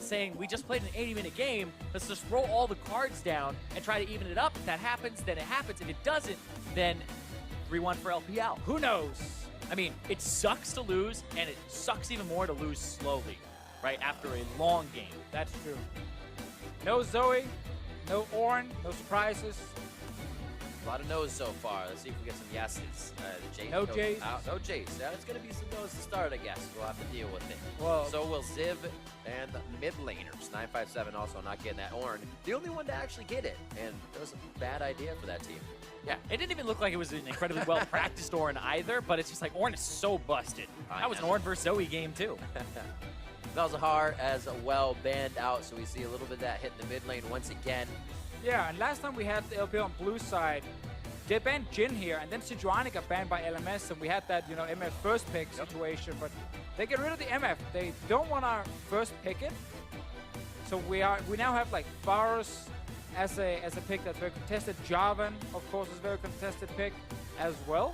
saying, we just played an 80-minute game, let's just throw all the cards down and try to even it up. If that happens, then it happens. If it doesn't, then 3-1 for LPL. Who knows? I mean, it sucks to lose, and it sucks even more to lose slowly, right, after a long game. That's true. No Zoe, no Ornn, no surprises. A lot of no's so far. Let's see if we get some yeses. No Jace. No Jace. Yeah, it's going to be some no's to start, I guess. We'll have to deal with it. Well, so will Ziv and mid laners. 957 also not getting that Ornn. The only one to actually get it. And that was a bad idea for that team. Yeah, it didn't even look like it was an incredibly well-practiced Ornn either, but it's just like Ornn is so busted. That was an Ornn versus Zoe game, too. Malzahar as well banned out, so we see a little bit of that hit in the mid lane once again. Yeah, and last time we had the LPL on blue side, they banned Jhin here, and then Sejuani got banned by LMS, and we had that, MF first pick situation, but they get rid of the MF. They don't want our first pick it. So we now have like Varus as a pick that's very contested. Jarvan, of course, is a very contested pick as well.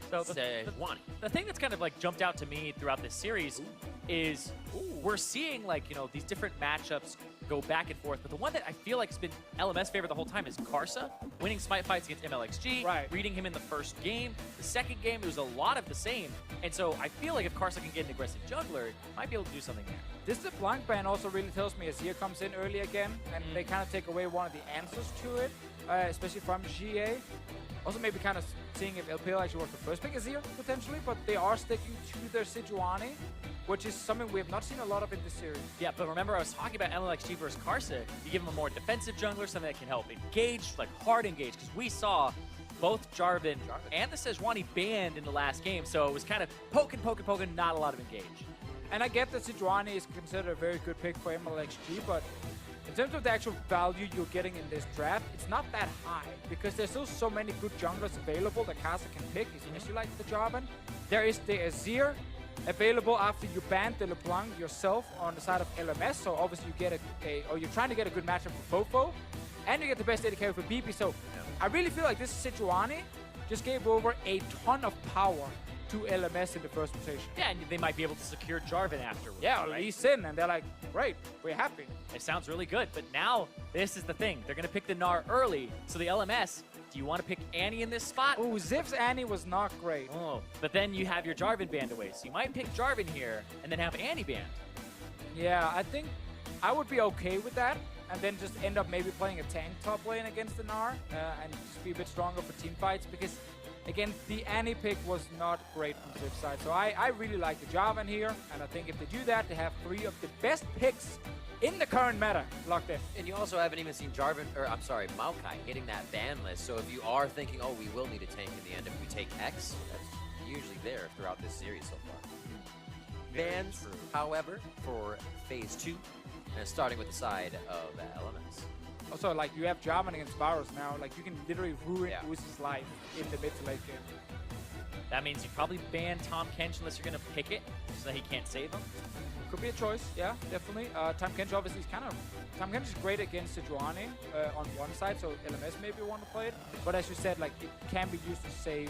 So the thing that's kind of like jumped out to me throughout this series is we're seeing like, these different matchups go back and forth, but the one that I feel like has been LMS favorite the whole time is Karsa, winning Smite fights against MLXG, reading him in the first game. The second game, it was a lot of the same, and so I feel like if Karsa can get an aggressive jungler, he might be able to do something there. This LeBlanc ban also really tells me Azir comes in early again, and they kind of take away one of the answers to it, especially from GA. Also maybe kind of seeing if LPL actually was the first pick Azir, potentially, but they are sticking to their Sejuani, which is something we have not seen a lot of in this series. Yeah, but remember I was talking about MLXG versus Karsa. You give him a more defensive jungler, something that can help engage, like hard engage, because we saw both Jarvan and the Sejuani banned in the last game, so it was kind of poking, not a lot of engage. And I get that Sejuani is considered a very good pick for MLXG, but in terms of the actual value you're getting in this draft, it's not that high, because there's still so many good junglers available that Karsa can pick, especially like the Jarvan. There is the Azir available after you banned the LeBlanc yourself on the side of LMS, so obviously you get or you're trying to get a good matchup for Fofo, and you get the best AD carry for BP, so I really feel like this Sejuani just gave over a ton of power to LMS in the first rotation. Yeah, and they might be able to secure Jarvan afterwards. Yeah, Lee Sin, and they're like, great, we're happy. It sounds really good, but now this is the thing. They're going to pick the Gnar early, so the LMS, do you want to pick Annie in this spot? Oh, Ziv's Annie was not great. Oh, but then you have your Jarvan banned away, so you might pick Jarvan here and then have Annie banned. Yeah, I think I would be okay with that, and then just end up maybe playing a tank top lane against the Gnar, and just be a bit stronger for team fights, because again, the Annie pick was not great from Ziv's side, so I really like the Jarvan here, and I think if they do that, they have 3 of the best picks in the current meta locked in. And you also haven't even seen Maokai hitting that ban list, so if you are thinking, oh, we will need a tank in the end if we take X, that's usually there throughout this series so far. Bans, however, for Phase 2, and starting with the side of LMS. Also, like, you have Jarvan against Varus now. Like, you can literally ruin Uzi's life in the mid to late game. That means you probably ban Tahm Kench unless you're going to pick it, so that he can't save him. Could be a choice, yeah, definitely. Tahm Kench obviously is Tahm Kench is great against Sejuani on one side, so LMS maybe want to play it. But as you said, like, it can be used to save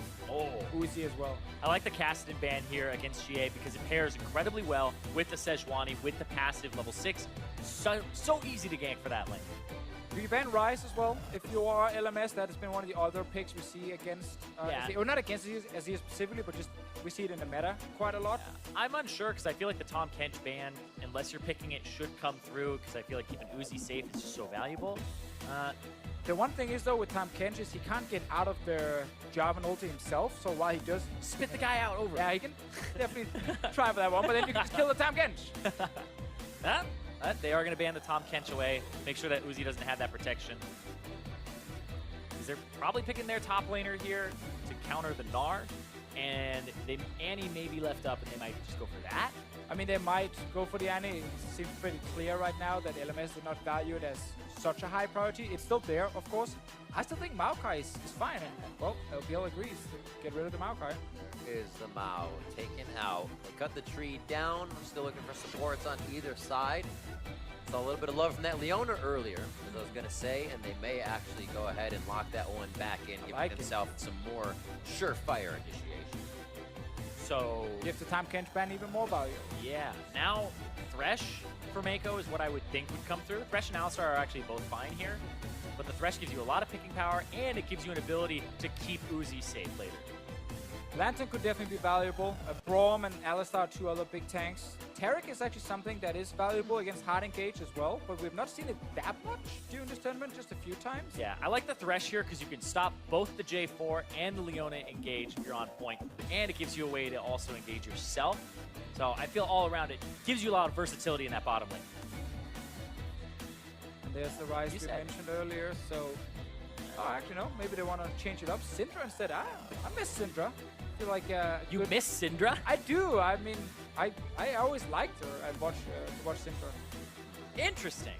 Uzi as well. I like the Kassadin ban here against GA because it pairs incredibly well with the Sejuani, with the passive level 6. So easy to gank for that lane. You ban Ryze as well. If you are LMS, that has been one of the other picks we see against, or not against Azir specifically, but just we see it in the meta quite a lot. Yeah. I'm unsure because I feel like the Tahm Kench ban, unless you're picking it, should come through because I feel like keeping Uzi safe is just so valuable. The one thing is though with Tahm Kench is he can't get out of the Jarvan ulti himself, so while he does spit the guy out over. Yeah, he can definitely try for that one, but then you can just kill the Tahm Kench. They are going to ban the Tahm Kench away. Make sure that Uzi doesn't have that protection. Because they're probably picking their top laner here to counter the Gnar. And Annie may be left up, and they might just go for that. I mean, they might go for the Annie. It seems pretty clear right now that LMS did not value it as such a high priority. It's still there, of course. I still think Maokai is fine. And, well, LPL agrees to get rid of the Maokai. There is the Mao taken out. They cut the tree down. We're still looking for supports on either side. Saw a little bit of love from that Leona earlier, as I was going to say, and they may actually go ahead and lock that one back in, giving themselves some more surefire initiation. So Gives the time Kench ban even more value. yeah, now Thresh for Mako is what I would think would come through. Thresh and Alistar are actually both fine here, but the Thresh gives you a lot of picking power, and it gives you an ability to keep Uzi safe later. Lantern could definitely be valuable. Braum and Alistar are two other big tanks. Taric is actually something that is valuable against hard engage as well, but we've not seen it that much during this tournament, just a few times. Yeah, I like the Thresh here because you can stop both the J4 and the Leona engage if you're on point, and it gives you a way to also engage yourself. So I feel all around it gives you a lot of versatility in that bottom lane. And there's the Rise we mentioned earlier, so... Oh, actually, no. Maybe they want to change it up. Syndra instead. I miss Syndra. I feel like... You miss Syndra? I do. I mean, I always liked her. I watched Syndra. Interesting.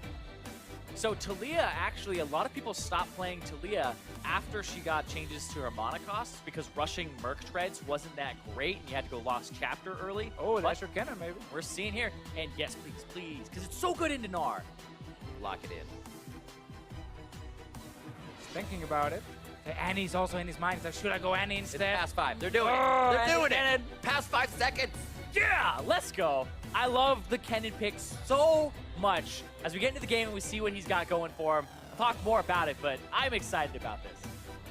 So Talia, actually, a lot of people stopped playing Talia after she got changes to her mana costs because rushing Merc Treads wasn't that great and you had to go Lost Chapter early. Oh, that's your cannon, maybe. We're seeing here. And yes, please, please, because it's so good into Gnar. Lock it in. Thinking about it. Annie's also in his mind. He's like, should I go Annie It's instead? past 5. They're doing it. Oh, They're doing and it. Past 5 seconds. Yeah, let's go. I love the Kennen pick so much. As we get into the game and we see what he's got going for him, I'll talk more about it, but I'm excited about this.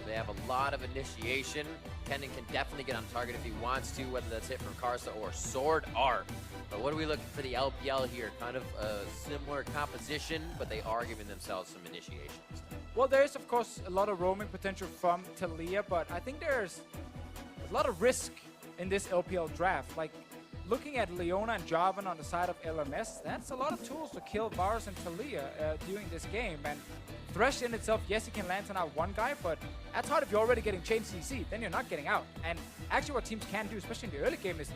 They have a lot of initiation. Kennen can definitely get on target if he wants to, whether that's hit from Karsa or Sword Art. But what are we looking for the LPL here? Kind of a similar composition, but they are giving themselves some initiation. Well, there is, of course, a lot of roaming potential from Talia, but I think there's a lot of risk in this LPL draft. Like, looking at Leona and Jarvan on the side of LMS, that's a lot of tools to kill Varus and Talia during this game. And Thresh in itself, yes, he can lantern out one guy, but that's hard if you're already getting chain CC. Then you're not getting out. And actually what teams can do, especially in the early game, is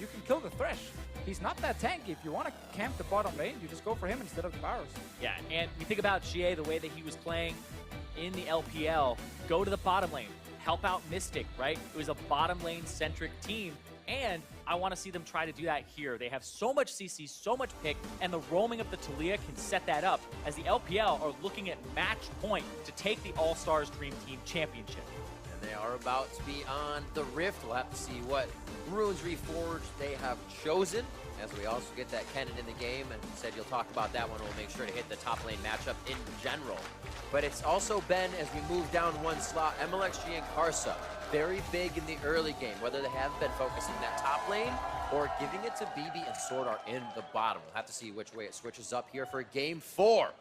you can kill the Thresh. He's not that tanky. If you want to camp the bottom lane, you just go for him instead of the Varus. Yeah, and we think about GA, the way that he was playing in the LPL, go to the bottom lane, help out Mystic, right? It was a bottom lane centric team, and I want to see them try to do that here. They have so much CC, so much pick, and the roaming of the Talia can set that up as the LPL are looking at match point to take the All-Stars Dream Team Championship. And they are about to be on the Rift. We'll have to see what Runes Reforged they have chosen, as we also get that Kennen in the game. And you said you'll talk about that one. We'll make sure to hit the top lane matchup in general. But it's also been, as we move down one slot, MLXG and Karsa, very big in the early game, whether they have been focusing that top lane or giving it to BB and Sword Art in the bottom. We'll have to see which way it switches up here for Game 4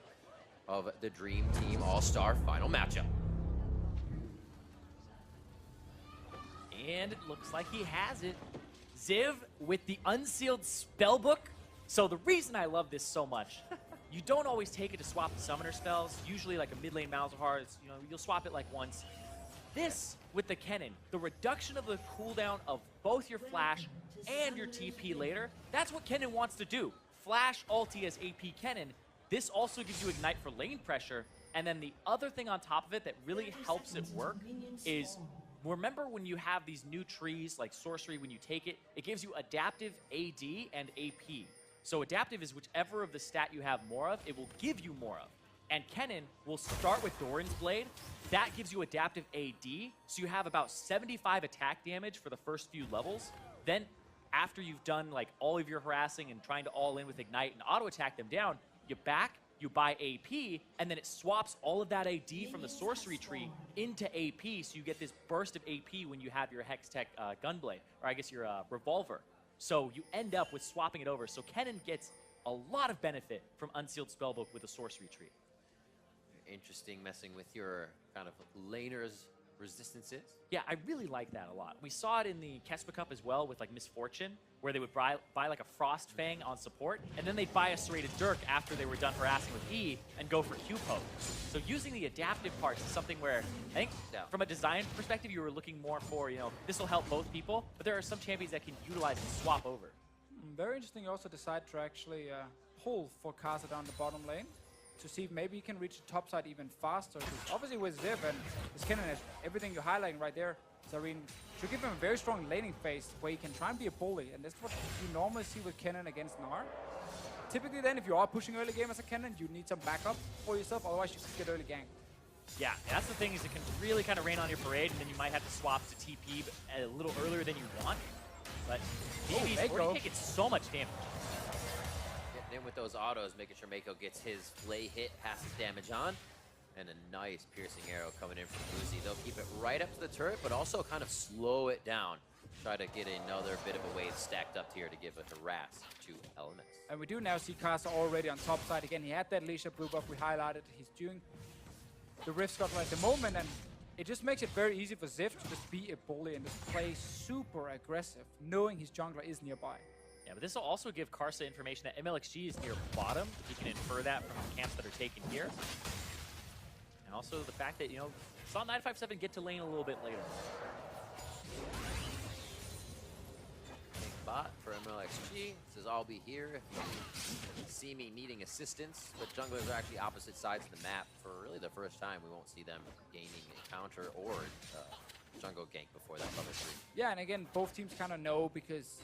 of the Dream Team All-Star Final matchup. And it looks like he has it. Ziv with the unsealed spellbook. So the reason I love this so much, you don't always take it to swap the summoner spells. Usually like a mid lane Malzahar, you'll swap it like once. This with the Kennen, the reduction of the cooldown of both your flash and your TP later, that's what Kennen wants to do. Flash ulti as AP Kennen. This also gives you ignite for lane pressure. And then the other thing on top of it that really helps it work is, remember when you have these new trees like sorcery, when you take it, it gives you adaptive AD and AP. So adaptive is whichever of the stat you have more of, it will give you more of. And Kennen will start with Doran's Blade. That gives you adaptive AD, so you have about 75 attack damage for the first few levels. Then after you've done like all of your harassing and trying to all in with Ignite and auto attack them down, you back, you buy AP, and then it swaps all of that AD from the sorcery tree into AP, so you get this burst of AP when you have your Hextech Gunblade, or I guess your Revolver. So you end up with swapping it over. So Kennen gets a lot of benefit from Unsealed Spellbook with a sorcery tree. Interesting, messing with your kind of laner's resistances. Yeah, I really like that a lot. We saw it in the Kespa Cup as well with like Misfortune, where they would buy like a Frost Fang on support, and then they'd buy a Serrated Dirk after they were done harassing with E and go for Q-Poke. So using the adaptive parts is something where I think from a design perspective, you were looking more for, this will help both people, but there are some champions that can utilize and swap over. Very interesting. You also decide to actually pull for Karsa down the bottom lane to see if maybe you can reach the top side even faster. Obviously with Ziv and this Kennen has everything you're highlighting right there. Zareen should give him a very strong laning phase where he can try and be a bully, and that's what you normally see with Kennen against Gnar. Typically then, if you are pushing early game as a Kennen, you need some backup for yourself, otherwise you could get early ganked. Yeah, and that's the thing, is it can really kind of rain on your parade, and then you might have to swap to TP a little earlier than you want. But BB's already taking so much damage. Getting in with those autos, making sure Mako gets his flay hit, passes damage on. And a nice piercing arrow coming in from Uzi. They'll keep it right up to the turret, but also kind of slow it down. Try to get another bit of a wave stacked up here to give a harass to LMS. And we do now see Kasa already on top side. Again, he had that Leisha blue buff we highlighted. He's doing the Rift Scuttle at the moment, and it just makes it very easy for Ziv to just be a bully and just play super aggressive, knowing his jungler is nearby. Yeah, but this will also give Karsa information that MLXG is near bottom. He can infer that from the camps that are taken here. And also the fact that, you know, saw 957 get to lane a little bit later. Big bot for MLXG. Says, I'll be here if you see me needing assistance. But junglers are actually opposite sides of the map for really the first time. We won't see them gaining a counter or jungle gank before that level 3. Yeah, and again, both teams kind of know because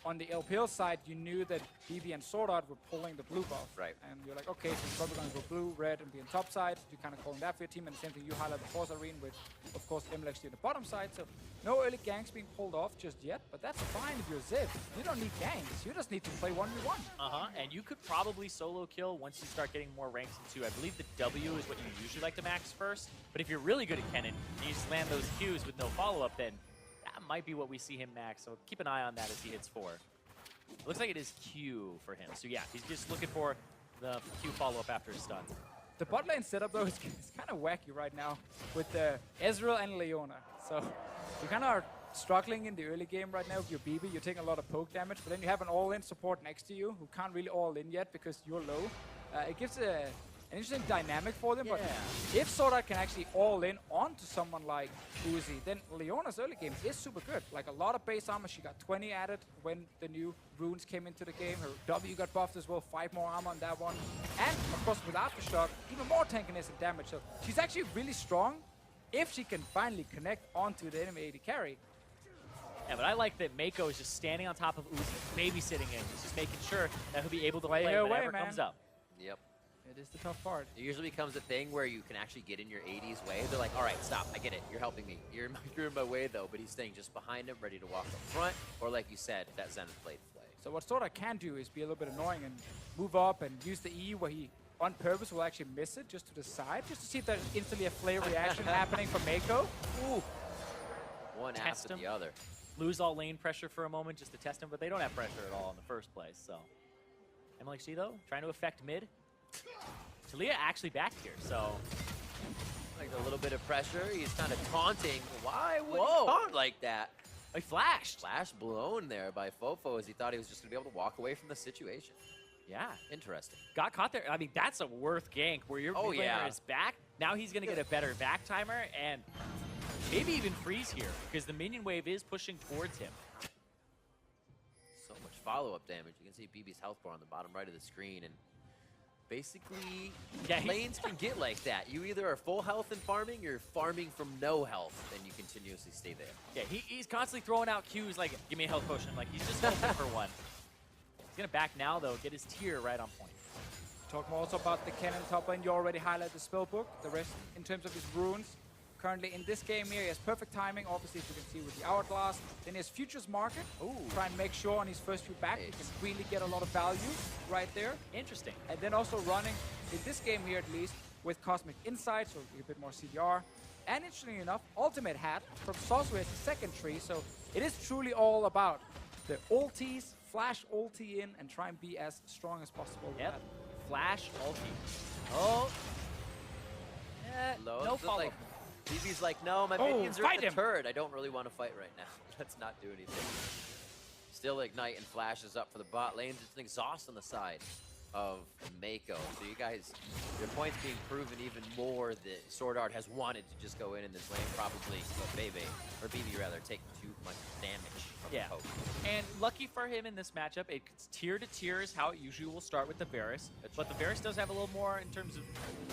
on the LPL side, you knew that BB and Sword Art were pulling the blue buff. Right. And you're like, okay, so he's probably going to go blue, red, and be on top side. You're kind of calling that for your team. And the same thing you highlight the Force Arena with, of course, MLXG on the bottom side. So no early ganks being pulled off just yet, but that's fine if you're Ziv. You don't need ganks. You just need to play 1v1. And you could probably solo kill once you start getting more ranks into, I believe the W is what you usually like to max first. But if you're really good at Kennen, and you just land those Qs with no follow-up, then that might be what we see him max. So keep an eye on that as he hits 4. It looks like it is Q for him. So yeah, he's just looking for the Q follow-up after his stun. The bot lane setup, though, is kind of wacky right now with Ezreal and Leona. So you kind of are struggling in the early game right now with your BB. You're taking a lot of poke damage, but then you have an all-in support next to you who can't really all-in yet because you're low. It gives an interesting dynamic for them, but if Sword Art can actually all-in onto someone like Uzi, then Leona's early game is super good. Like a lot of base armor, she got 20 added when the new runes came into the game. Her W got buffed as well, 5 more armor on that one. And of course with Aftershock, even more tankiness and damage. So she's actually really strong if she can finally connect onto the enemy AD carry. Yeah, but I like that Mako is just standing on top of Uzi, babysitting him. He's just making sure that he'll be able to play whenever comes up. Yep. It is the tough part. It usually becomes a thing where you can actually get in your AD's way. They're like, all right, stop, I get it. You're helping me. You're in my way, though. But he's staying just behind him, ready to walk up front. Or like you said, that Zenith Blade play. So what Sword Art can do is be a little bit annoying and move up and use the E where he, on purpose, will actually miss it just to the side, just to see if there's instantly a flare reaction happening from Mako. Ooh. One after the other. Lose all lane pressure for a moment just to test him, but they don't have pressure at all in the first place, so. MLXG, though, trying to affect mid. Talia actually back here, so. Like a little bit of pressure. He's kind of taunting. Why would he taunt like that? He flashed. Flash blown there by Fofo as he thought he was just going to be able to walk away from the situation. Yeah. Interesting. Got caught there. I mean, that's a worth gank where your player is back. Now he's going to get a better back timer and maybe even freeze here because the minion wave is pushing towards him. So much follow-up damage. You can see BB's health bar on the bottom right of the screen, and basically, lanes can get like that. You either are full health and farming, or you're farming from no health, and you continuously stay there. Yeah, he's constantly throwing out Qs like, give me a health potion. Like, he's just hoping for one. He's going to back now, though, get his tier right on point. Talk more also about the Kennen top lane. You already highlighted the spellbook. The rest, in terms of his runes, currently in this game here, he has perfect timing, obviously, as you can see with the Hourglass. Then he has Futures Market. Ooh. Try and make sure on his first few back, he can really get a lot of value right there. Interesting. And then also running, in this game here at least, with Cosmic Insight, so a bit more CDR. And interestingly enough, Ultimate Hat from Sorcerer as the second tree, so it is truly all about the ultis, flash ulti in, and try and be as strong as possible. Yep. Flash ulti. Oh. No follow. Like, BB's like, no, my minions are in the turret. I don't really want to fight right now. Let's not do anything. Still Ignite and flashes up for the bot lanes. It's an exhaust on the side of Mako. So you guys, your point's being proven even more that Sword Art has wanted to just go in this lane, probably, but BB rather, take too much damage from the poke. And lucky for him in this matchup, it's tier to tier is how it usually will start with the Varus. But the Varus does have a little more in terms of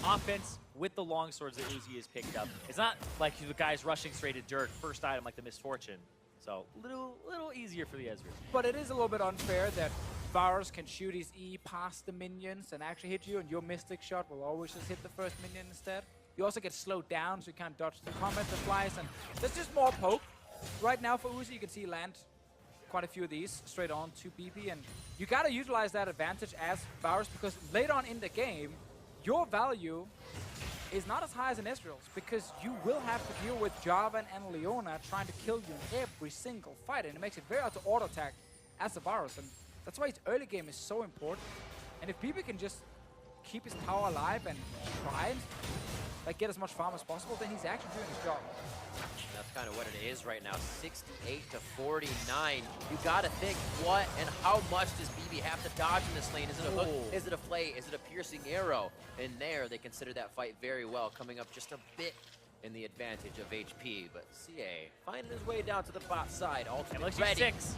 offense with the long swords that Uzi has picked up. It's not like the guy's rushing straight at dirt, first item like the Misfortune. So little easier for the Ezreal. But it is a little bit unfair that Varus can shoot his E past the minions and actually hit you, and your Mystic Shot will always just hit the first minion instead. You also get slowed down, so you can't dodge the combat that flies, and there's just more poke. Right now for Uzi, you can see land quite a few of these straight on to BB, and you gotta utilize that advantage as Varus, because later on in the game, your value is not as high as an Ezreal's, because you will have to deal with Jarvan and Leona trying to kill you in every single fight, and it makes it very hard to auto-attack as a Varus, and that's why his early game is so important. And if BB can just keep his tower alive and try and like get as much farm as possible, then he's actually doing his job. That's kind of what it is right now, 68 to 49. You gotta think, what and how much does BB have to dodge in this lane? Is it a hook? Is it a flay? Is it a piercing arrow? And there, they consider that fight very well, coming up just a bit in the advantage of HP. But CA finding his way down to the bot side, ultimate ready. 6.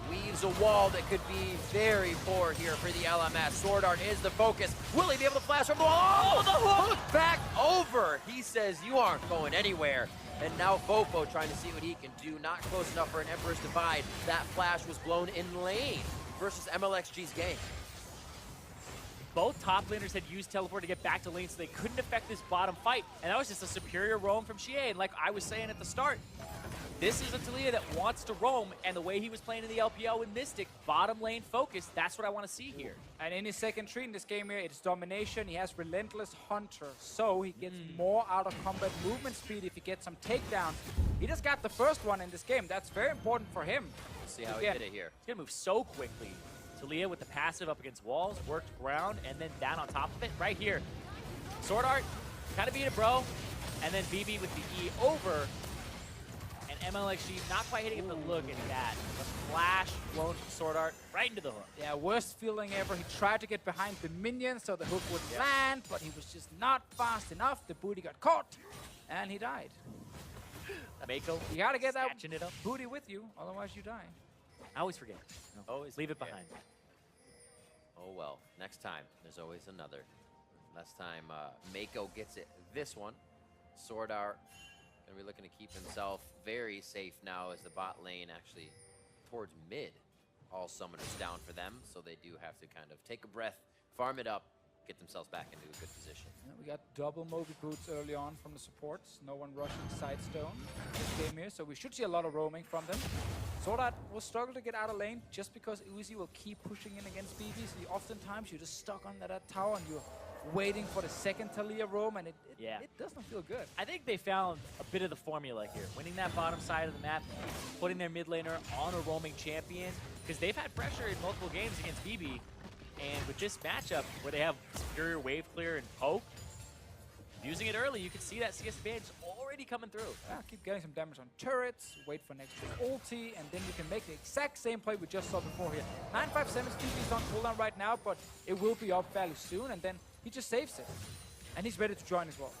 Weaves a wall that could be very poor here for the LMS. Sword Art is the focus. Will he be able to flash from the wall? Oh, the hook back over. He says, you aren't going anywhere. And now Fofo trying to see what he can do. Not close enough for an Emperor's Divide. That flash was blown in lane versus MLXG's game. Both top laners had used teleport to get back to lane, so they couldn't affect this bottom fight. And that was just a superior roam from Xie. And like I was saying at the start, this is a Taliyah that wants to roam, and the way he was playing in the LPL with Mystic, bottom lane focus, that's what I want to see here. And in his second tree in this game here, it's domination. He has Relentless Hunter, so he gets more out of combat movement speed if he gets some takedowns. He just got the first one in this game. That's very important for him. Let's see how he did it here. He's going to move so quickly. Taliyah with the passive up against walls, worked ground, and then down on top of it, right here. Sword Art, kind of beat it, bro. And then BB with the E over. MLXG not quite hitting him, but look at that. The flash blown from Sword Art right into the hook. Yeah, worst feeling ever. He tried to get behind the minion so the hook would land, but he was just not fast enough. The booty got caught, and he died. Mako, you gotta get that it up. booty with you, otherwise you die. I always forget. No, always leave it forget. behind. Oh well, next time, there's always another. Last time, Mako gets it this one. Sword Art gonna be looking to keep himself very safe now as the bot lane actually towards mid. All summoners down for them, so they do have to kind of take a breath, farm it up, get themselves back into a good position. Yeah, we got double Moby Boots early on from the supports. No one rushing Sidestone this game here, so we should see a lot of roaming from them. Sword Art will struggle to get out of lane just because Uzi will keep pushing in against BB, so oftentimes you're just stuck under that tower and you're waiting for the second Taliyah roam, and it doesn't feel good. I think they found a bit of the formula here. Winning that bottom side of the map, putting their mid laner on a roaming champion, because they've had pressure in multiple games against BB, and with this matchup where they have superior wave clear and poke, using it early, you can see that CS advantage already coming through. Yeah, keep getting some damage on turrets, wait for next big ulti, and then you can make the exact same play we just saw before here. 957's TP is on cooldown right now, but it will be up fairly soon, and then he just saves it. And he's ready to join as well.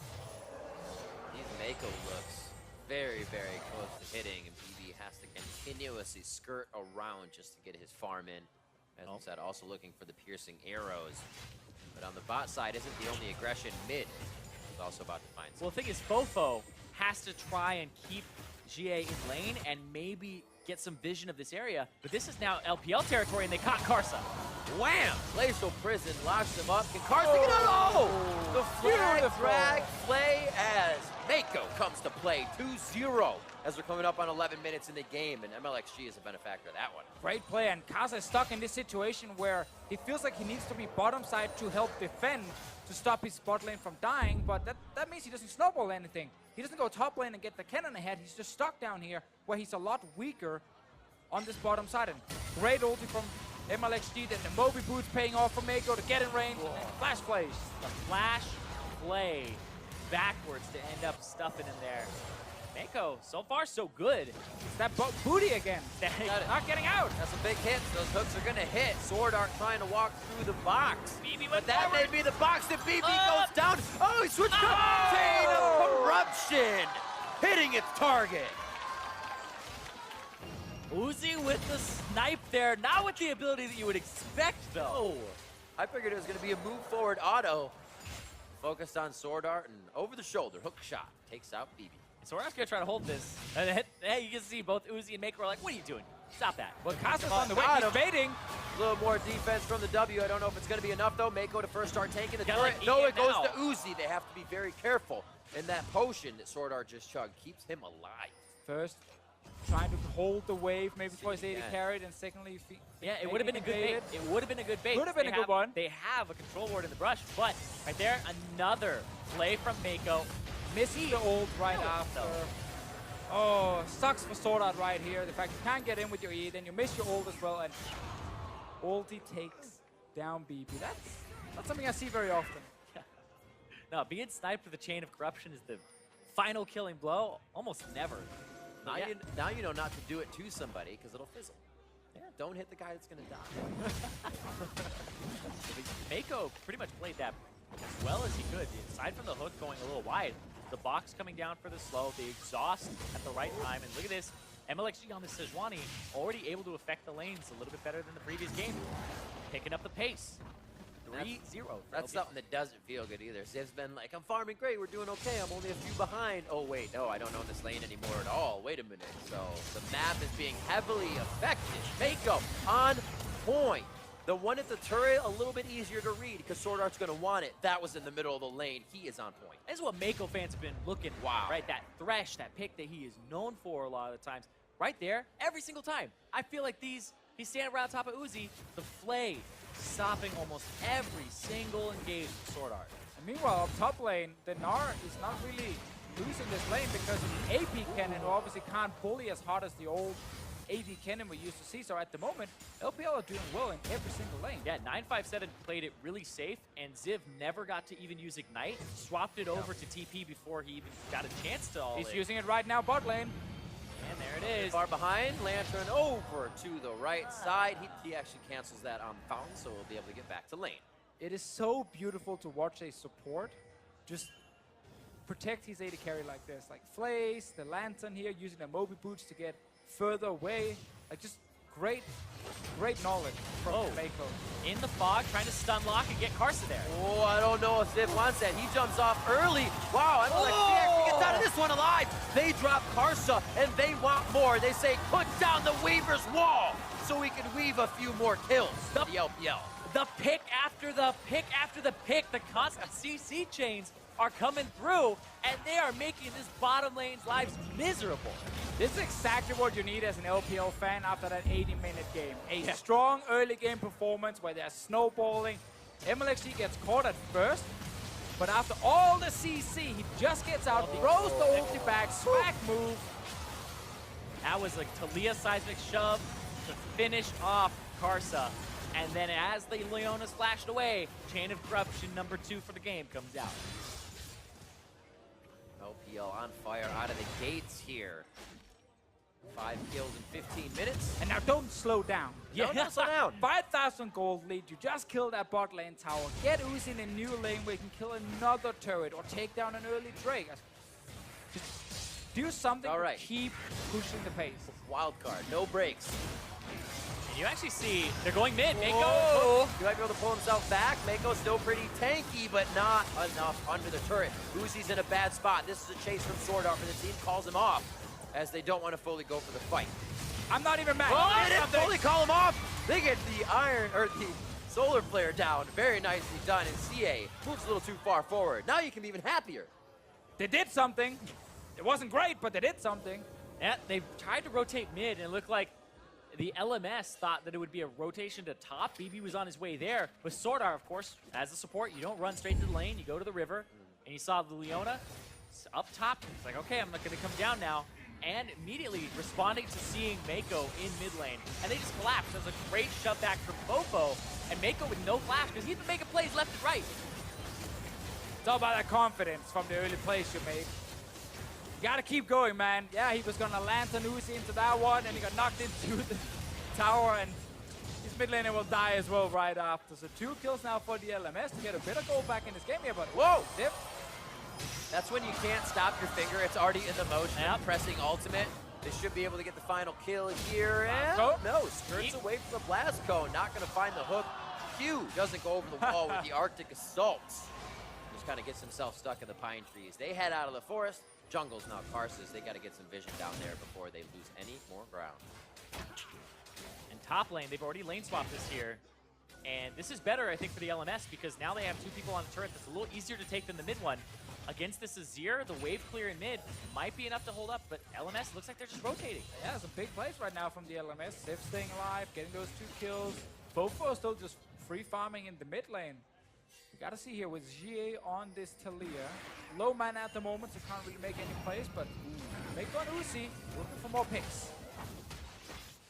His Mako looks very, very close to hitting, and BB has to continuously skirt around just to get his farm in. As I said, also looking for the piercing arrows. But on the bot side isn't the only aggression. Mid is also about to find Well, the thing is, Fofo has to try and keep GA in lane and maybe get some vision of this area. But this is now LPL territory, and they caught Karsa. Wham! Glacial Prison locks him up. Can Karsa get it? Oh! The frag play as Mako comes to play 2-0 as we're coming up on 11 minutes in the game, and MLXG is a benefactor of that one. Great play, and Karsa is stuck in this situation where he feels like he needs to be bottom side to help defend to stop his bot lane from dying, but that means he doesn't snowball anything. He doesn't go top lane and get the cannon ahead. He's just stuck down here where he's a lot weaker on this bottom side. And great ulti from MLXG, then the Moby Boots paying off for Mako to get in range, and then flash plays. The flash play backwards to end up stuffing in there. Mako, so far so good. It's that booty again. Not getting out. That's a big hit. Those hooks are going to hit. Sword Art trying to walk through the box. BB but that may be the box that BB goes down. Oh, he switched to Chain of Corruption, hitting its target. Uzi with the snipe there, not with the ability that you would expect, though. I figured it was going to be a move forward auto. Focused on Sword Art and over the shoulder, hook shot, takes out BB. So we're just going to try to hold this. And hey, you can see both Uzi and Mako are like, what are you doing? Stop that. Well, Karsa's on the way, he's baiting. A little more defense from the W. I don't know if it's going to be enough, though. Mako to first start taking the turret. Like no, it goes to Uzi. They have to be very careful. And that potion that Sword Art just chugged keeps him alive. First trying to hold the wave, maybe for his AD carried, and secondly, yeah, it would have been a good bait. It would have been a good bait. Could have been a good one. They have a control ward in the brush, but right there, another play from Mako. Missing the ult right after. Oh, sucks for Sword Art right here. The fact you can't get in with your E, then you miss your ult as well, and ulti takes down BB. That's not something I see very often. No, being sniped with the Chain of Corruption is the final killing blow. Almost never. Now you know not to do it to somebody because it'll fizzle. Yeah. Don't hit the guy that's going to die. Mako pretty much played that as well as he could. Aside from the hook going a little wide, the box coming down for the slow, the exhaust at the right time, and look at this. MLXG on the Sejuani already able to affect the lanes a little bit better than the previous game. Picking up the pace. 3-0. That's something that doesn't feel good either. Ziv's been like, I'm farming great, we're doing okay, I'm only a few behind. Oh wait, no, I don't own this lane anymore at all. Wait a minute. So the map is being heavily affected. Mako on point. The one at the turret, a little bit easier to read because Sword Art's going to want it. That was in the middle of the lane. He is on point. This is what Mako fans have been looking for, right? That thresh, that pick that he is known for a lot of the times. Right there, every single time. I feel like he's standing around top of Uzi, the Flay stopping almost every single engage with Sword Art. And meanwhile, up top lane, the Gnar is not really losing this lane because AP Cannon obviously can't bully as hard as the old AD Cannon we used to see. So at the moment, LPL are doing well in every single lane. Yeah, 957 played it really safe, and Ziv never got to even use Ignite. Swapped it over to TP before he even got a chance to all He's using it right now, bot lane. And there it is. Far behind, Lantern over to the right side. He actually cancels that on Fountain, so we'll be able to get back to lane. It is so beautiful to watch a support just protect his AD carry like this. Like Flays, the Lantern here, using the Moby Boots to get further away. Like just great knowledge from Mako. In the fog, trying to stun lock and get Karsa there. Oh, I don't know if Ziv wants that. He jumps off early. Wow, I don't like he gets out of this one alive. They drop Karsa, and they want more. They say, put down the Weaver's wall so we can weave a few more kills. The LPL. The pick after the pick after the pick. The constant CC chains are coming through, and they are making this bottom lane's lives miserable. This is exactly what you need as an LPL fan after that 80-minute game. A strong early game performance where they're snowballing. MLXG gets caught at first, but after all the CC, he just gets out, throws the ulti back, swag move. That was like Talia seismic shove to finish off Karsa. And then as the Leona's flashed away, Chain of Corruption #2 for the game comes out. LPL on fire out of the gates here. 5 kills in 15 minutes. And now don't slow down. No, don't slow down. 5,000 gold lead. You just killed that bot lane tower. Get Uzi in a new lane where you can kill another turret or take down an early Drake. Just do something to keep pushing the pace. Wild card, no breaks. And you actually see they're going mid. Mako he might be able to pull himself back. Mako's still pretty tanky, but not enough under the turret. Uzi's in a bad spot. This is a chase from Sword Art, but the team calls him off as they don't want to fully go for the fight. I'm not even mad. Oh, they didn't fully call him off. They get the solar flare down. Very nicely done. And CA moves a little too far forward. Now you can be even happier. They did something. It wasn't great, but they did something. Yeah, they tried to rotate mid, and it looked like the LMS thought that it would be a rotation to top. BB was on his way there. With Sword Art, of course, as a support, you don't run straight into the lane. You go to the river, and you saw the Leona up top. It's like, okay, I'm not going to come down now. And immediately responding to seeing Mako in mid lane. And they just collapsed. That was a great shove back from Fofo. And Mako with no flash, because he's been making plays left and right. It's all about that confidence from the early plays you made. You gotta keep going, man. Yeah, he was gonna Lantern Uzi into that one, and he got knocked into the tower, and his mid laner will die as well right after. So 2 kills now for the LMS to get a bit of goal back in this game here, but whoa! Dip. That's when you can't stop your finger. It's already in the motion. Pressing ultimate. They should be able to get the final kill here. And no, skirts away from the blast cone. Not going to find the hook. Q doesn't go over the wall with the Arctic Assault. Just kind of gets himself stuck in the pine trees. They head out of the forest. Jungle's now Karsa's. They got to get some vision down there before they lose any more ground. And top lane, they've already lane swapped this here. And this is better, I think, for the LMS because now they have 2 people on the turret that's a little easier to take than the mid one. against this Azir, the wave clear in mid might be enough to hold up, but LMS looks like they're just rotating. Yeah, some big plays right now from the LMS. Ziv staying alive, getting those 2 kills. Fofo still just free farming in the mid lane. We gotta see here with GA on this Talia. Low mana at the moment, so can't really make any plays, but Mako and Uzi looking for more picks.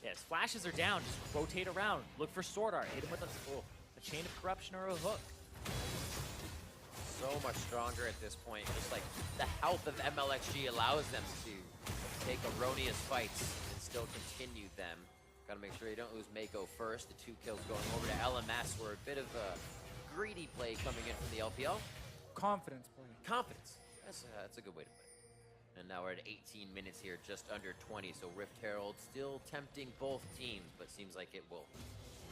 Yes, flashes are down. Just rotate around. Look for Sword Art. Hit him with a Chain of Corruption or a hook. So much stronger at this point. Just like the health of MLXG allows them to take erroneous fights and still continue them. Gotta make sure you don't lose Mako first. The 2 kills going over to LMS were a bit of a greedy play coming in from the LPL. Confidence play. Confidence. That's a good way to put it. And now we're at 18 minutes here, just under 20. So Rift Herald still tempting both teams, but seems like it will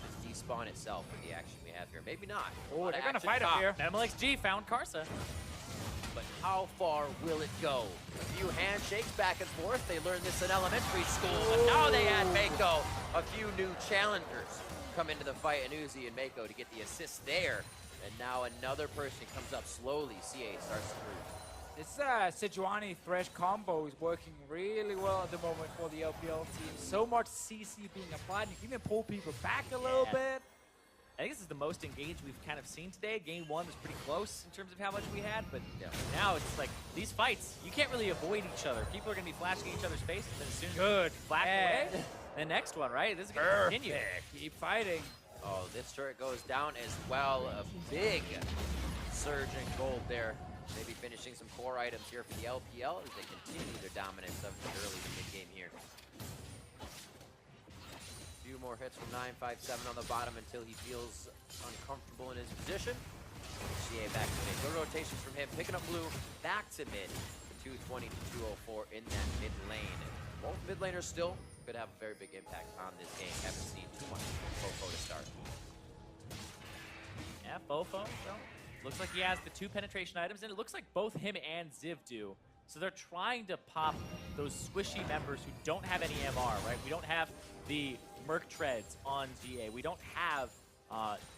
just despawn itself with the action we have here. Maybe not. Oh, they're gonna fight up here. MLXG found Karsa. But how far will it go? A few handshakes back and forth. They learned this in elementary school, but now they add Mako. A few new challengers come into the fight, and Uzi and Mako to get the assist there. And now another person comes up slowly. CA starts to move. This Sejuani Thresh combo is working really well at the moment for the LPL team. So much CC being applied. You can even pull people back a little bit. I think this is the most engaged we've kind of seen today. Game 1 was pretty close in terms of how much we had, but now it's like these fights, you can't really avoid each other. People are going to be flashing each other's faces, and as soon as you flash away, the next one, right? This is going to continue. Keep fighting. Oh, this turret goes down as well. A big surge in gold there. Maybe finishing some core items here for the LPL as they continue their dominance of the early to mid-game here. A few more hits from 957 on the bottom until he feels uncomfortable in his position. CA back to mid. Good rotations from him, picking up blue, back to mid. The 220 to 204 in that mid lane. Both mid laners still could have a very big impact on this game. Haven't seen too much from Fofo to start. Yeah, Fofo, so looks like he has the 2 penetration items, and it looks like both him and Ziv do. So they're trying to pop those squishy members who don't have any MR, right? We don't have the Merc Treads on GA. We don't have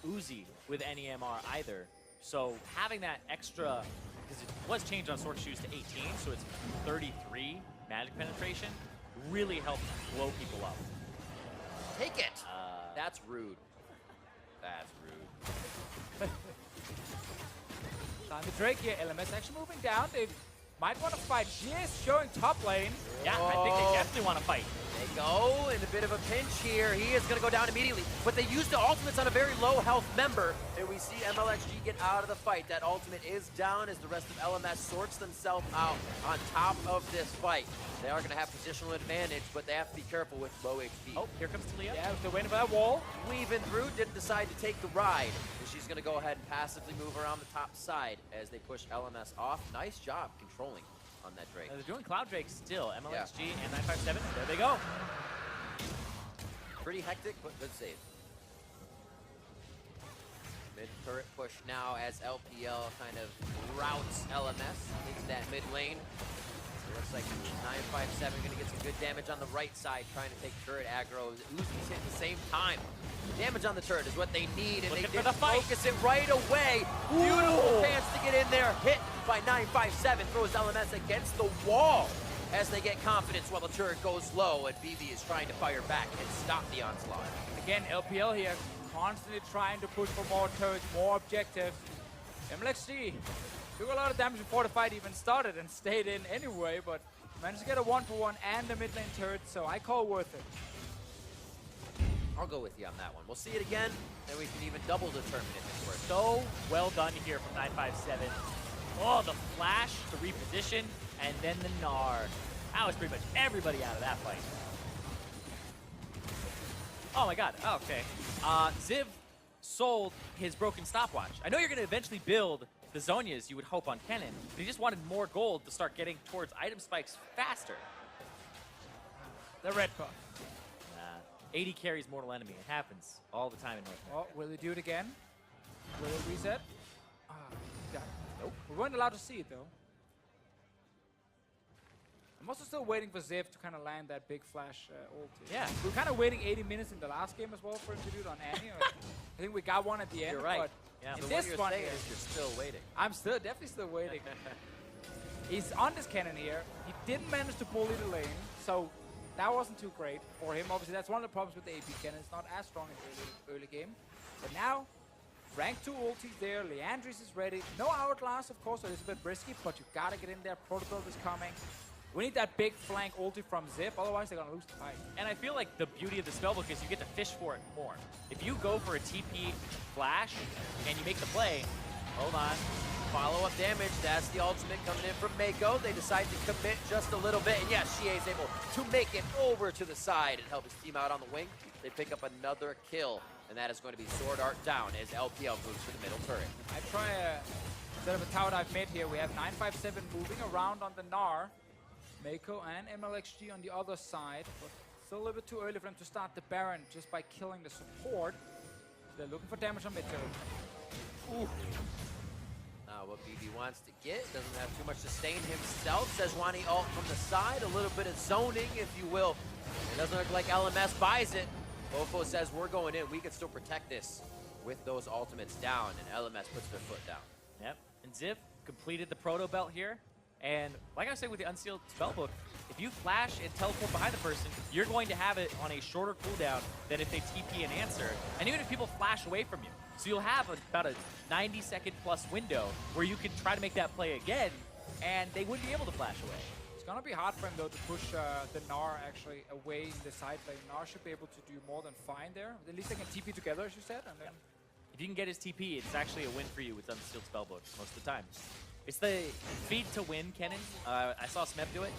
Uzi with any MR either. So having that extra, because it was changed on Sword Shoes to 18, so it's 33 magic penetration, really helps blow people up. Take it! That's rude. That's rude. Time to Drake here. LMS actually moving down. They might want to fight. She is showing top lane. Yeah, I think they definitely want to fight. They go in a bit of a pinch here. He is going to go down immediately. But they used the ultimates on a very low health member. And we see MLXG get out of the fight. That ultimate is down as the rest of LMS sorts themselves out on top of this fight. They are going to have positional advantage, but they have to be careful with low HP. Oh, here comes Talia. Yeah, they're waiting for that wall. Weaving through, didn't decide to take the ride. And she's going to go ahead and passively move around the top side as they push LMS off. Nice job controlling on that Drake. They're doing Cloud Drake still. MLXG and 957. There they go. Pretty hectic, but good save. Mid turret push now as LPL kind of routes LMS into that mid lane. So looks like 957 going to get some good damage on the right side, trying to take turret aggro. Uzi's hit at the same time. Damage on the turret is what they need, and they did focus it right away. Beautiful chance to get in there. Hit by 957, throws LMS against the wall as they get confidence while the turret goes low, and BB is trying to fire back and stop the onslaught. Again, LPL here constantly trying to push for more turrets, more objectives. MLXG took a lot of damage before the fight even started and stayed in anyway, but managed to get a 1-for-1 and a mid lane turret, so I call worth it. I'll go with you on that one. We'll see it again, and we can even double determine if it's worth it. So well done here from 957. Oh, the flash to reposition, and then the Gnar. That was pretty much everybody out of that fight. Oh my god, oh, okay. Ziv sold his broken stopwatch. I know you're going to eventually build the Zhonyas you would hope on Kennen, but he just wanted more gold to start getting towards item spikes faster. The red buff. 80 carries Mortal Enemy. It happens all the time in North America. Oh, will he do it again? Will it reset? Got it. Nope. We weren't allowed to see it, though. I'm also still waiting for Ziv to kind of land that big flash ult. Yeah. We were kind of waiting 80 minutes in the last game as well for him to do it on Annie. I think we got one at the end. You're right. But Yeah. in So this what you're one saying here, is you're still waiting. I'm definitely still waiting. He's on this cannon here. He didn't manage to bully the lane, so that wasn't too great for him. Obviously, that's one of the problems with the AP cannon. It's not as strong in early game. But now, rank 2 ultis there. Leandris is ready. No Hourglass, of course, so it's a bit risky, but you gotta get in there. Protobelt is coming. We need that big flank ulti from Zip, otherwise they're gonna lose the fight. And I feel like the beauty of the spellbook is you get to fish for it more. If you go for a TP flash and you make the play, hold on. Follow-up damage, that's the ultimate coming in from Mako. They decide to commit just a little bit, and yes, Xie is able to make it over to the side and help his team out on the wing. They pick up another kill, and that is going to be Sword Art down as LPL moves to the middle turret. I try instead of a tower dive mid here, we have 957 moving around on the Gnar. Mako and MLXG on the other side, but still a little bit too early for them to start the Baron just by killing the support. They're looking for damage on mid turret. Ooh. Now what BB wants to get, doesn't have too much sustain himself. Sejuani ult from the side, a little bit of zoning, if you will. It doesn't look like LMS buys it. Bofo says we're going in, we can still protect this with those ultimates down, and LMS puts their foot down. Yep, and Zip completed the Protobelt here. And like I said with the Unsealed Spellbook, if you flash and teleport behind the person, you're going to have it on a shorter cooldown than if they TP and answer. And even if people flash away from you. So you'll have about a 90-second plus window where you can try to make that play again, and they wouldn't be able to flash away. It's gonna be hard for him though to push the Gnar actually away in the side lane. Gnar should be able to do more than fine there. At least they can TP together, as you said. And then If you can get his TP, it's actually a win for you with Unsealed Spellbook most of the time. It's the feed to win cannon. I saw Smep do it,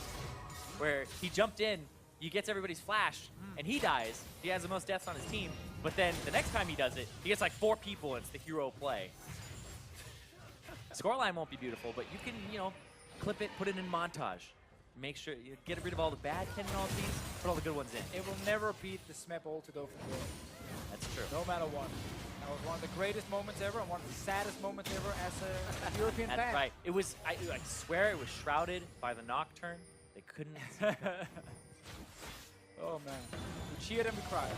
where he jumped in, he gets everybody's flash, and he dies. He has the most deaths on his team. But then the next time he does it, he gets like 4 people, and it's the hero play. Scoreline won't be beautiful, but you can, you know, clip it, put it in montage. Make sure you get rid of all the bad cannon ultis, put all the good ones in. it will never beat the Smep ulti though for sure. That's true. No matter what. That was one of the greatest moments ever and one of the saddest moments ever as a European fan. That's right. It was, I swear it was shrouded by the Nocturne. They couldn't see it. Oh man. We cheered and we cried.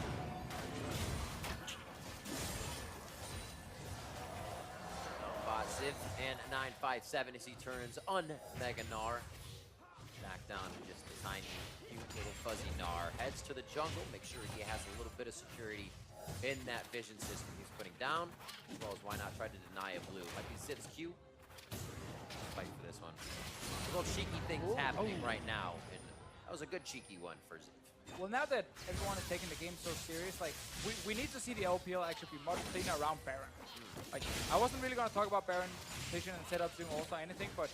Ziv and 957 as he turns Mega Gnar. Back down to just a tiny, cute little fuzzy Gnar. Heads to the jungle, make sure he has a little bit of security in that vision system he's putting down, as well as why not try to deny a blue. Might be Ziv's Q. Fight for this one. Little cheeky things happening right now, and that was a good cheeky one for Ziv. Well, now that everyone is taking the game so serious, like, we need to see the LPL actually be much cleaner around Baron. Like, I wasn't really going to talk about Baron vision and setup doing also anything, but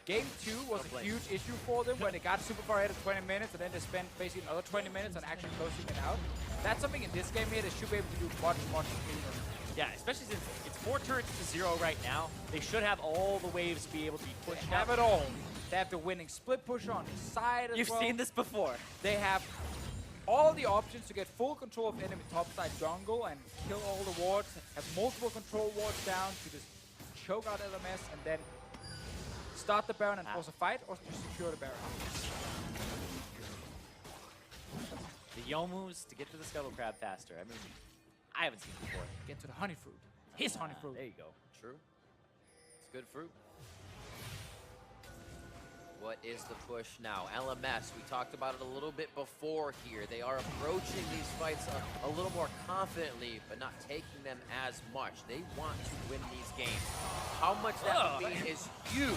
Game 2 was a huge issue for them when they got super far ahead of 20 minutes and then they spent basically another 20 minutes on actually closing it out. That's something in this game here they should be able to do much, much cleaner. Yeah, especially since it's 4 turrets to 0 right now. They should have all the waves be able to be pushed They have out. it all. They have the winning split push on the side as You've well. seen this before. They have all the options to get full control of enemy topside jungle and kill all the wards, have multiple control wards down to just choke out LMS and then start the Baron and force a fight or just secure the Baron. The Yomus to get to the Scuttle Crab faster. I mean, I haven't seen it before. Get to the honey fruit. His honey fruit. There you go. True. It's good fruit. What is the push now? LMS, we talked about it a little bit before here. They are approaching these fights a little more confidently, but not taking them as much. They want to win these games. How much that would mean is huge.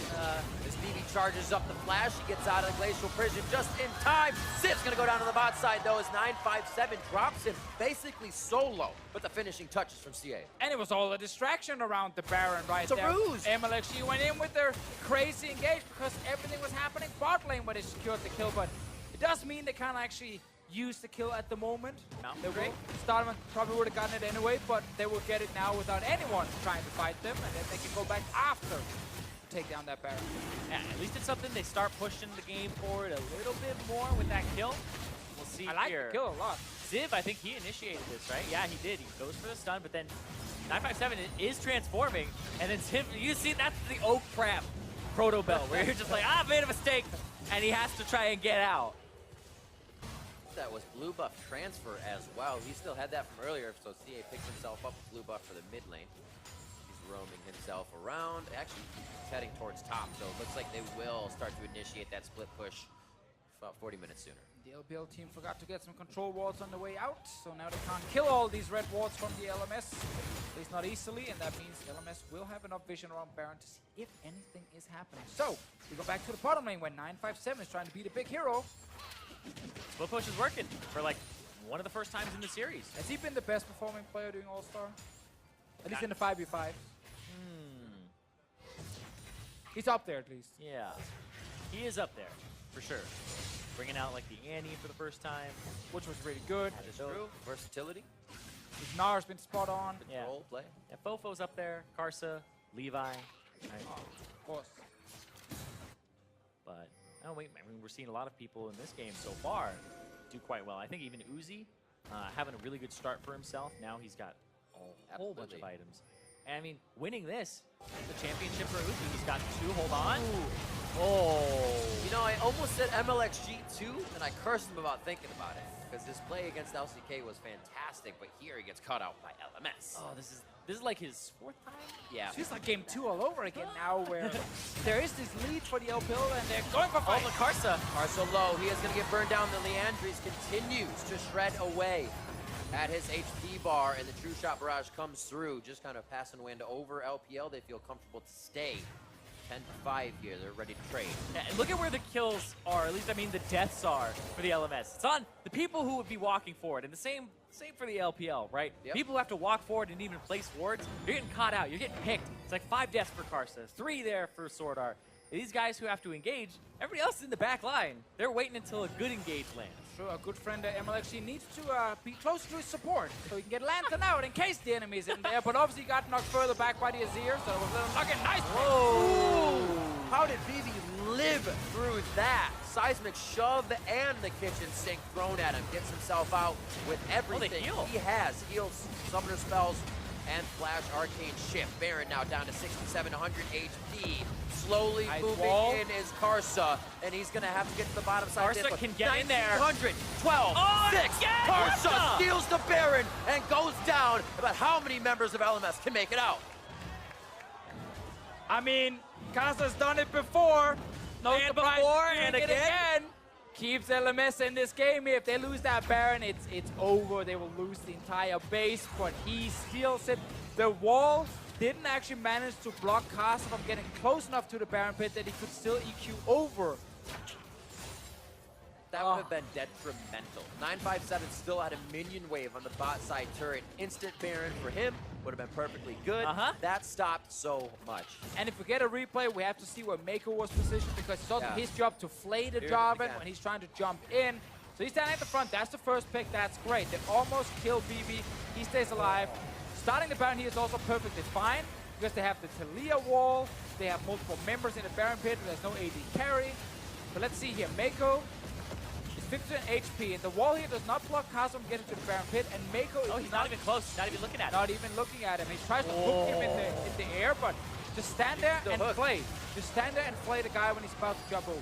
As BB charges up the flash, he gets out of the Glacial Prison just in time. Zip's gonna go down to the bot side though as 957 drops him basically solo. But the finishing touches from CA. And it was all a distraction around the Baron right It's a there. ruse. MLXG went in with their crazy engage because everything was happening bot lane when they secured the kill, but it does mean they can't actually use the kill at the moment. Mountain They will. Break. Starman probably would have gotten it anyway, but they will get it now without anyone trying to fight them, and then they can go back after to take down that Baron. Yeah, at least it's something they start pushing the game forward a little bit more with that kill. We'll see I like here. the kill a lot. Ziv, I think he initiated this, right? Yeah, he did. He goes for the stun, but then 957 is transforming, and then Ziv, you see, that's the Oak Crab Protobelt, where you're just like, I made a mistake, and he has to try and get out. That was blue buff transfer as well. He still had that from earlier, so CA picked himself up with blue buff for the mid lane. He's roaming himself himself around. Actually, he's heading towards top, so it looks like they will start to initiate that split push about 40 minutes sooner. The LPL team forgot to get some control wards on the way out, so now they can't kill all these red wards from the LMS. At least not easily, and that means LMS will have enough vision around Baron to see if anything is happening. So, we go back to the bottom lane when 957 is trying to beat a big hero. Split push is working for like one of the first times in the series. Has he been the best performing player doing All-Star? At least in the 5v5. He's up there at least. Yeah, he is up there for sure. Bringing out like the Annie for the first time, Which was really good. That is true. Versatility, His Gnar's been spot on. Yeah. role play. Yeah, Fofo's up there, Karsa, Levi. Right. Of course. But I mean, we're seeing a lot of people in this game so far do quite well. I think even Uzi having a really good start for himself. Now he's got a whole bunch of Absolutely. items. And I mean, winning this, the championship for Uzi, he's got 2, hold on. Oh. You know, I almost said MLXG too, and I cursed him about thinking about it. Because his play against LCK was fantastic, but here he gets cut out by LMS. Oh, this is like his 4th time? Yeah. It feels like game 2 all over again now, where there is this lead for the LPL and they're going for Oh, fight. the Karsa. Karsa low. He is going to get burned down. The Leandres continues to shred away at his HP bar, and the True Shot Barrage comes through, just kind of passing wind over LPL. They feel comfortable to stay. 10-5 here. They're ready to trade. Yeah, and look at where the kills are, at least I mean the deaths are for the LMS. It's on the people who would be walking forward, and the same for the LPL, right? Yep. People who have to walk forward and even place wards, you're getting caught out, you're getting picked. It's like 5 deaths for Karsa, 3 there for Sword Art. These guys who have to engage, everybody else is in the back line. They're waiting until a good engage lands. Sure, a good friend MLXG needs to be close to his support so he can get Lantern out in case the enemy's in there, but obviously got knocked further back by the Azir, so it was a little nugget. Nice. Whoa! How did BB live through that? Seismic shove and the kitchen sink thrown at him. Gets himself out with everything heal. he has. Heals, summoner spells, and flash arcane shift. Baron now down to 6,700 HP. Slowly Nice moving wall. in is Karsa, and he's gonna have to get to the bottom side. Karsa can get in there. 1912, Oh, 6. again? Karsa What the? steals the Baron and goes down. About how many members of LMS can make it out? I mean, Kasa's done it before. No And surprise, before, doing and it again. Keeps LMS in this game. If they lose that Baron, it's over. They will lose the entire base, but he steals it. The wall didn't actually manage to block Kasa from getting close enough to the Baron pit that he could still EQ over. That would have been detrimental. 957 still had a minion wave on the bot side turret. Instant Baron for him would have been perfectly good. That stopped so much. And if we get a replay, we have to see where Mako was positioned because it's also Yeah. his job to flay the Here, Jarvan again. when he's trying to jump in. So he's standing at the front. That's the first pick. That's great. They almost kill BB. He stays alive. Starting the Baron here is also perfectly fine because they have the Talia wall. They have multiple members in the Baron pit. There's no AD carry. But let's see here. Mako is 50% HP. And the wall here does not block Kasa from getting to the Baron pit. And Mako Oh, is he's not even close. He's not even looking at it. not even looking at him. He tries to hook him in the air, but just stand there Still and hooked. play. Just stand there and play the guy when he's about to jump over.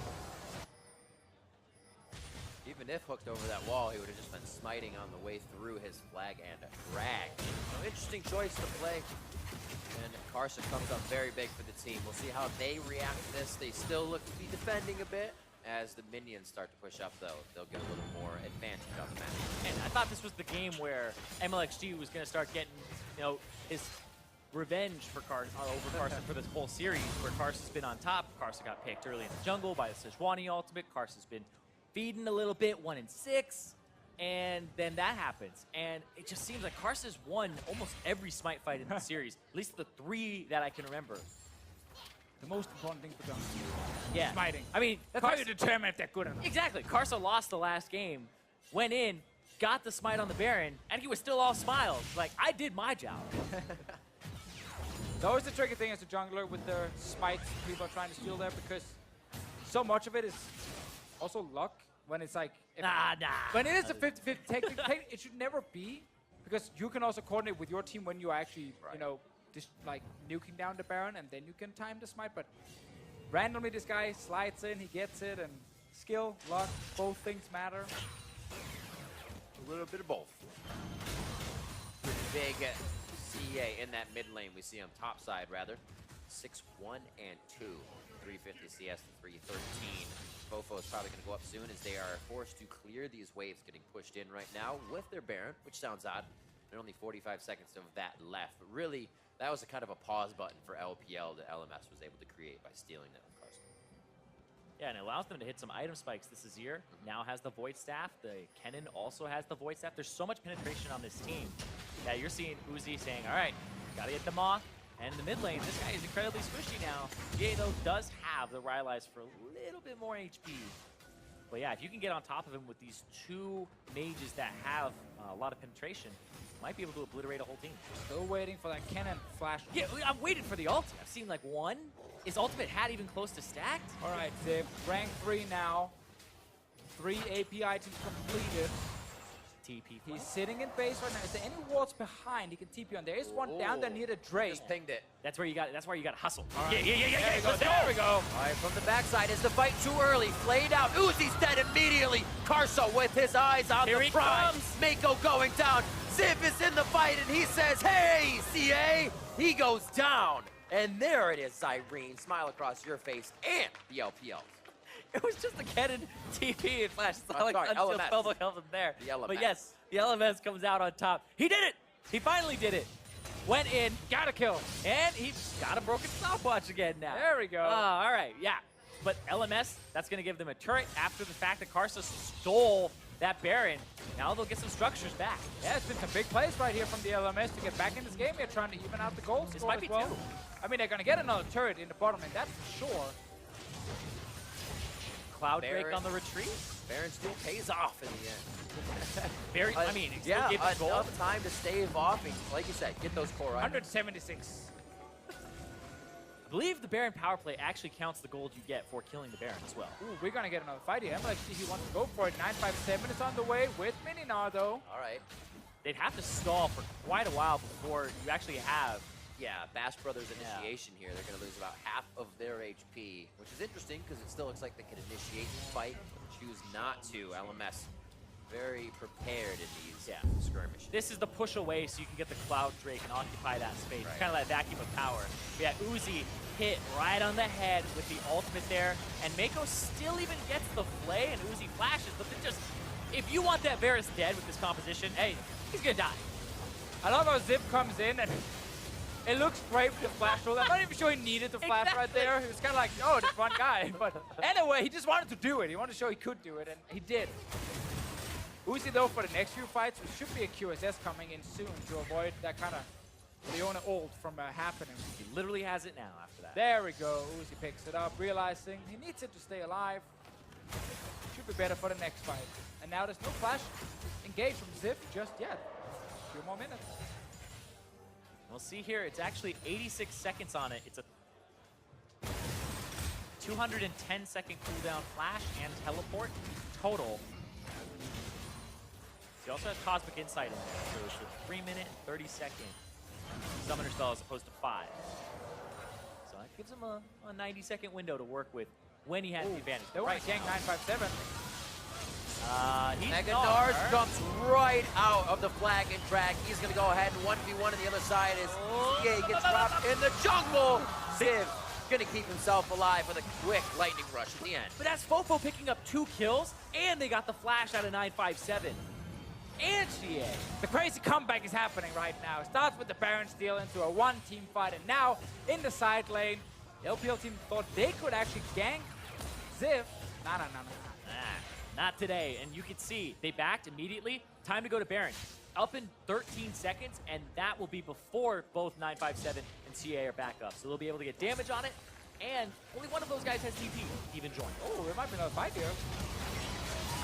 Even if hooked over that wall, he would have just been smiting on the way through his flag and drag. So interesting choice to play. And Karsa comes up very big for the team. We'll see how they react to this. They still look to be defending a bit. As the minions start to push up, though, they'll get a little more advantage on the match. And I thought this was the game where MLXG was going to start getting, you know, his revenge for over Carson for this whole series, where Carson's been on top. Carson got picked early in the jungle by the Sejuani ultimate. Carson's been feeding a little bit, 1-6, and then that happens. And it just seems like Carson's won almost every smite fight in the series, at least the 3 that I can remember. The most important thing for John. Yeah. Smiting. I mean, That's how you determine if they're good enough. exactly. Karsa lost the last game, went in, got the smite on the Baron, and he was still all smiles. Like, I did my job. It's always the tricky thing as a jungler with their smites. People are trying to steal there because so much of it is also luck. When it's like... Nah. When it is a 50-50, technically, it should never be. Because you can also coordinate with your team when you are actually, you know, just like nuking down the Baron, and then you can time the smite. But randomly, this guy slides in, he gets it, and skill, luck, both things matter. A little bit of both. Big CEA in that mid lane. We see him top side, rather. 6-1 and 2. 350 CS to 313. Fofo is probably going to go up soon as they are forced to clear these waves getting pushed in right now with their Baron, which sounds odd. There are only 45 seconds of that left. But really, that was a kind of a pause button for LPL that LMS was able to create by stealing that with Carson. Yeah, and it allows them to hit some item spikes. This Azir now has the Void Staff. The Kennen also has the Void Staff. There's so much penetration on this team that you're seeing Uzi saying, all right, gotta get them off. And in the mid lane, this guy is incredibly squishy now. GA, though, does have the Rylai's for a little bit more HP. But yeah, if you can get on top of him with these two mages that have a lot of penetration, might be able to obliterate a whole team. Still waiting for that Kennen flash. Yeah, I'm waiting for the ult. I've seen like one. Is ultimate hat even close to stacked? All right, Zip, rank 3 now. 3 AP items completed. TP. He's sitting in base right now. Is there any wards behind he can TP on? There is one down there near the Drake. Just pinged it. That's where you got. That's where you got to hustle. Right. Yeah. There we go. All right, from the backside, is the fight too early? Flayed out. Uzi's dead immediately. Karso with his eyes on Here the he prize. comes. Mako going down. Ziv is in the fight, and he says, hey, CA. He goes down. And there it is, Irene. Smile across your face and the LPL. It was just a Kennen TP and flash. It's not like sorry, until LMS. Feldo held him there. The LMS. But yes, the LMS comes out on top. He did it! He finally did it. Went in, Got to kill. and he got a broken stopwatch again now. There we go. All right, yeah. But LMS, that's going to give them a turret after the fact that Karsa stole that Baron. Now they'll get some structures back. Yeah, it's been some big plays right here from the LMS to get back in this game. They're trying to even out the goal This score might be as well. two. I mean, they're going to get another turret in the bottom, and that's for sure. Cloud break Baron. on the retreat. Baron still pays off in the end. Very, I mean, he still yeah, gave the goal. enough time to stave off. And, like you said, get those core items. 176. I believe the Baron power play actually counts the gold you get for killing the Baron as well. Ooh, we're going to get another fight here. MLXG, he wants to go for it. 957 is on the way with Mininar, though. All right. They'd have to stall for quite a while before you actually have. Yeah, Bash Brothers Yeah. initiation here. They're going to lose about half of their HP, which is interesting because it still looks like they could initiate the fight, but choose not to. LMS very prepared in these skirmishes. This is the push away so you can get the Cloud Drake and occupy that space. Right. Kind of that vacuum of power. But yeah, Uzi hit right on the head with the ultimate there, and Mako still even gets the flay, and Uzi flashes, but then just, if you want that Varus dead with this composition, hey, he's gonna die. I love how Zip comes in and it looks great with the flash roll. I'm not even sure he needed the flash right Exactly. there. He was kind of like, oh, this one guy. But anyway, he just wanted to do it. He wanted to show he could do it, and he did. Uzi, though, for the next few fights, there should be a QSS coming in soon to avoid that kind of Leona ult from happening. He literally has it now after that. There we go. Uzi picks it up, realizing he needs it to stay alive. Should be better for the next fight. And now there's no flash engage from Zip just yet. A few more minutes. We'll see here, it's actually 86 seconds on it. It's a 210-second cooldown flash and teleport total. He also has Cosmic Insight in there, so it's a 3-minute and 30-second summoner spell as opposed to 5. So that gives him a 90-second window to work with when he has the advantage. They want to gank 957. He's Mega not. Nars comes right out of the flag and drag. He's going to go ahead and 1v1 on the other side as CA gets dropped in the jungle. Ziv going to keep himself alive with a quick lightning rush at the end. But that's Fofo picking up 2 kills, and they got the flash out of 957. And GA. The crazy comeback is happening right now. It starts with the Baron steal into a one-team fight, and now in the side lane, the LPL team thought they could actually gank Ziv. No. Not today, and you can see they backed immediately. Time to go to Baron. Up in 13 seconds, and that will be before both 957 and CA are back up. So they'll be able to get damage on it, and only one of those guys has TP even joined. Oh, there might be another fight here.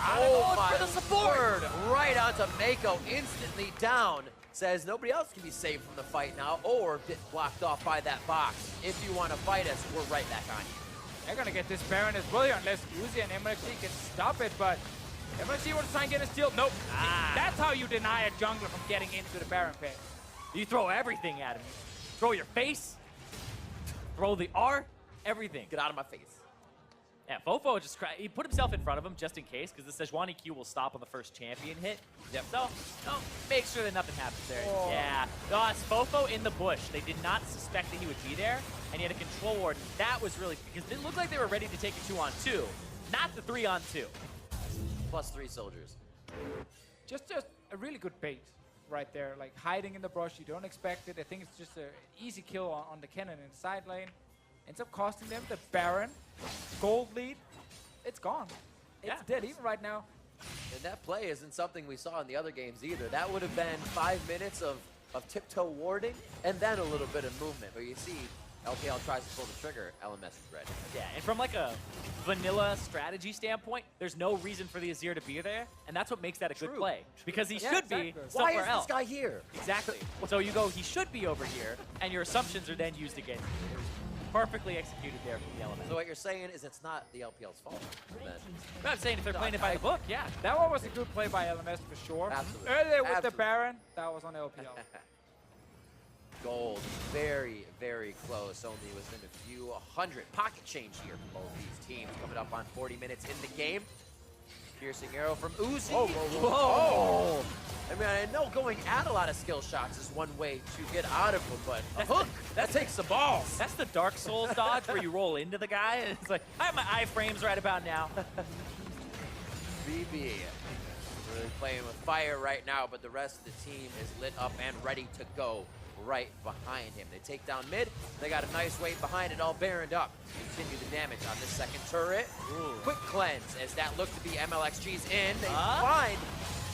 Oh for my the support. word! Right onto Mako, instantly down. Says nobody else can be saved from the fight now or get blocked off by that box. If you want to fight us, we're right back on you. They're going to get this Baron as well here unless Uzi and MLXG can stop it, but MLXG wants to try and get a steal. Nope. That's how you deny a jungler from getting into the Baron pit. You throw everything at him. Throw your face, throw the R, everything. Get out of my face. Yeah, Fofo just he put himself in front of him just in case, because the Sejuani Q will stop on the first champion hit. Yep. So, make sure that nothing happens there. Oh. Yeah. No, it's Fofo in the bush. They did not suspect that he would be there, and he had a control ward. That was really, because it looked like they were ready to take a 2-on-2, not the 3-on-2. +3 soldiers. Just a really good bait right there. Like hiding in the brush, you don't expect it. I think it's just an easy kill on the cannon in the side lane. Ends up costing them the Baron. Gold lead. It's gone. It's dead even right now. And that play isn't something we saw in the other games either. That would have been 5 minutes of tiptoe warding and then a little bit of movement. But you see, LPL tries to pull the trigger, LMS is ready. Yeah, and from like a vanilla strategy standpoint, there's no reason for the Azir to be there, and that's what makes that a good True. play. Because he Yeah, should exactly. be Why somewhere is else. this guy here? Exactly. So you go, he should be over here, and your assumptions are then used against you. It was perfectly executed there from the element. So what you're saying is it's not the LPL's fault. Then. I'm saying if they're playing it by the book, yeah. That one was a good play by LMS for sure. Absolutely. Earlier with the Absolutely. Baron, that was on LPL. Gold, very, very close. Only within a few hundred. Pocket change here for both these teams. Coming up on 40 minutes in the game. Piercing arrow from Uzi. Whoa, whoa, whoa. Oh. I mean, I know going at a lot of skill shots is one way to get out of them, but a hook, that takes some balls. That's the Dark Souls dodge where you roll into the guy, and it's like, I have my iframes right about now. BB really playing with fire right now, but the rest of the team is lit up and ready to go right behind him. They take down mid. They got a nice wave behind it, all baroned up. Continue the damage on this second turret. Ooh. Quick cleanse as that looked to be MLXG's in. They find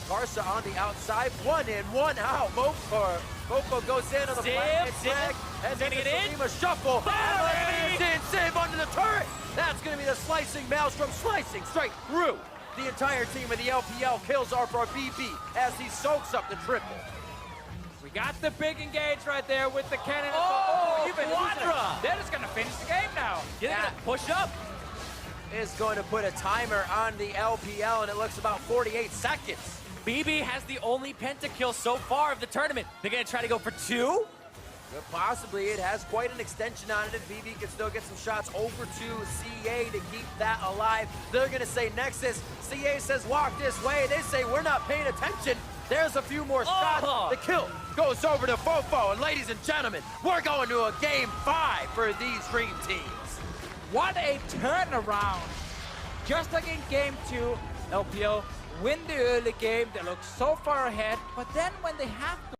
Barca on the outside. One in, one out. Mofo goes in on the flank. Is gonna get in? A shuffle. Bang! Is in, save under the turret. That's going to be the slicing Maelstrom, slicing straight through. The entire team of the LPL kills our BB as he soaks up the triple. We got the big engage right there with the cannon. Oh, even Quadra! They're just gonna finish the game now. Get it, push up. Is going to put a timer on the LPL, and it looks about 48 seconds. BB has the only pentakill so far of the tournament. They're gonna try to go for 2? But possibly it has quite an extension on it, and BB can still get some shots over to CA to keep that alive. They're gonna say Nexus. CA says walk this way. They say we're not paying attention. There's a few more shots. The kill goes over to Fofo, and ladies and gentlemen, we're going to a game 5 for these dream teams. What a turnaround. Just like in game 2, LPL win the early game. They look so far ahead, but then when they have to